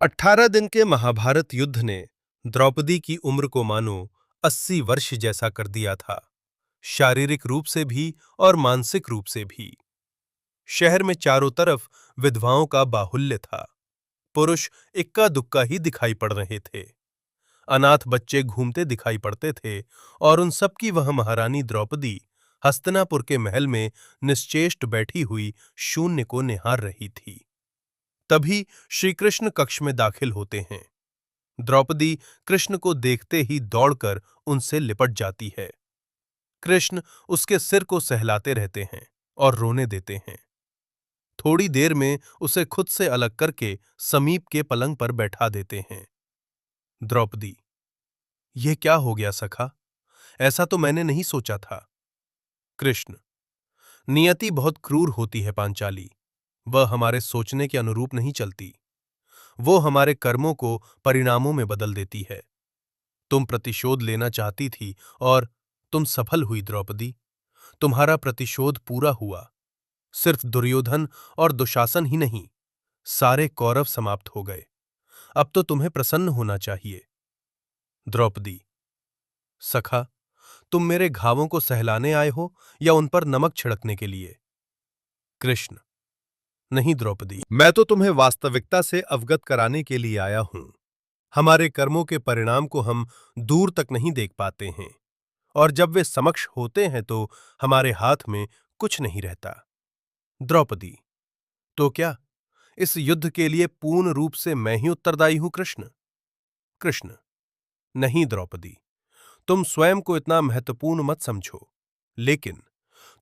18 दिन के महाभारत युद्ध ने द्रौपदी की उम्र को मानो 80 वर्ष जैसा कर दिया था, शारीरिक रूप से भी और मानसिक रूप से भी। शहर में चारों तरफ विधवाओं का बाहुल्य था। पुरुष इक्का दुक्का ही दिखाई पड़ रहे थे। अनाथ बच्चे घूमते दिखाई पड़ते थे और उन सब की वह महारानी द्रौपदी हस्तिनापुर के महल में निश्चेष्ट बैठी हुई शून्य को निहार रही थी। तभी श्री कृष्ण कक्ष में दाखिल होते हैं। द्रौपदी कृष्ण को देखते ही दौड़कर उनसे लिपट जाती है। कृष्ण उसके सिर को सहलाते रहते हैं और रोने देते हैं। थोड़ी देर में उसे खुद से अलग करके समीप के पलंग पर बैठा देते हैं। द्रौपदी: यह क्या हो गया सखा? ऐसा तो मैंने नहीं सोचा था। कृष्ण: नियति बहुत क्रूर होती है पांचाली। वह हमारे सोचने के अनुरूप नहीं चलती। वो हमारे कर्मों को परिणामों में बदल देती है। तुम प्रतिशोध लेना चाहती थी और तुम सफल हुई द्रौपदी। तुम्हारा प्रतिशोध पूरा हुआ। सिर्फ दुर्योधन और दुशासन ही नहीं, सारे कौरव समाप्त हो गए। अब तो तुम्हें प्रसन्न होना चाहिए। द्रौपदी: सखा, तुम मेरे घावों को सहलाने आए हो या उन पर नमक छिड़कने के लिए? कृष्ण: नहीं द्रौपदी, मैं तो तुम्हें वास्तविकता से अवगत कराने के लिए आया हूं। हमारे कर्मों के परिणाम को हम दूर तक नहीं देख पाते हैं, और जब वे समक्ष होते हैं तो हमारे हाथ में कुछ नहीं रहता। द्रौपदी: तो क्या इस युद्ध के लिए पूर्ण रूप से मैं ही उत्तरदायी हूं कृष्ण? कृष्ण: नहीं द्रौपदी, तुम स्वयं को इतना महत्वपूर्ण मत समझो, लेकिन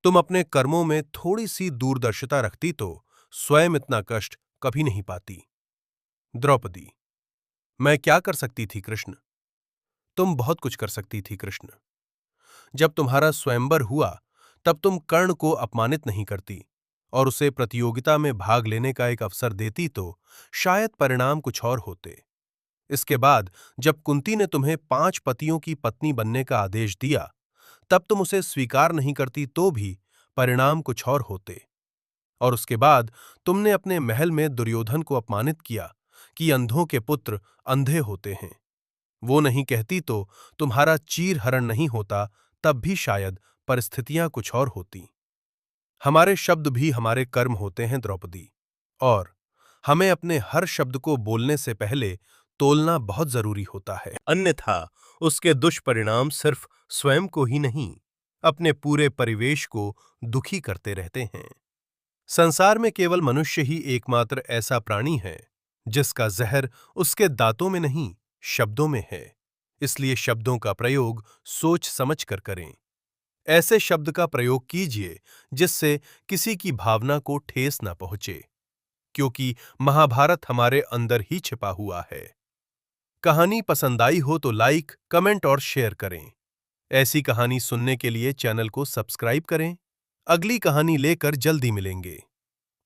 तुम अपने कर्मों में थोड़ी सी दूरदर्शिता रखती तो स्वयं इतना कष्ट कभी नहीं पाती। द्रौपदी: मैं क्या कर सकती थी कृष्ण? तुम बहुत कुछ कर सकती थी कृष्ण। जब तुम्हारा स्वयंवर हुआ तब तुम कर्ण को अपमानित नहीं करती और उसे प्रतियोगिता में भाग लेने का एक अवसर देती तो शायद परिणाम कुछ और होते। इसके बाद जब कुंती ने तुम्हें 5 पतियों की पत्नी बनने का आदेश दिया, तब तुम उसे स्वीकार नहीं करती तो भी परिणाम कुछ और होते। और उसके बाद तुमने अपने महल में दुर्योधन को अपमानित किया कि अंधों के पुत्र अंधे होते हैं। वो नहीं कहती तो तुम्हारा चीर हरण नहीं होता, तब भी शायद परिस्थितियां कुछ और होती। हमारे शब्द भी हमारे कर्म होते हैं द्रौपदी, और हमें अपने हर शब्द को बोलने से पहले तोलना बहुत जरूरी होता है, अन्यथा उसके दुष्परिणाम सिर्फ स्वयं को ही नहीं, अपने पूरे परिवेश को दुखी करते रहते हैं। संसार में केवल मनुष्य ही एकमात्र ऐसा प्राणी है जिसका जहर उसके दांतों में नहीं, शब्दों में है। इसलिए शब्दों का प्रयोग सोच समझ कर करें। ऐसे शब्द का प्रयोग कीजिए जिससे किसी की भावना को ठेस ना पहुंचे, क्योंकि महाभारत हमारे अंदर ही छिपा हुआ है। कहानी पसंद आई हो तो लाइक, कमेंट और शेयर करें। ऐसी कहानी सुनने के लिए चैनल को सब्सक्राइब करें। अगली कहानी लेकर जल्दी मिलेंगे।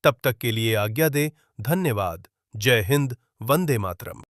तब तक के लिए आज्ञा दें। धन्यवाद। जय हिंद। वंदे मातरम।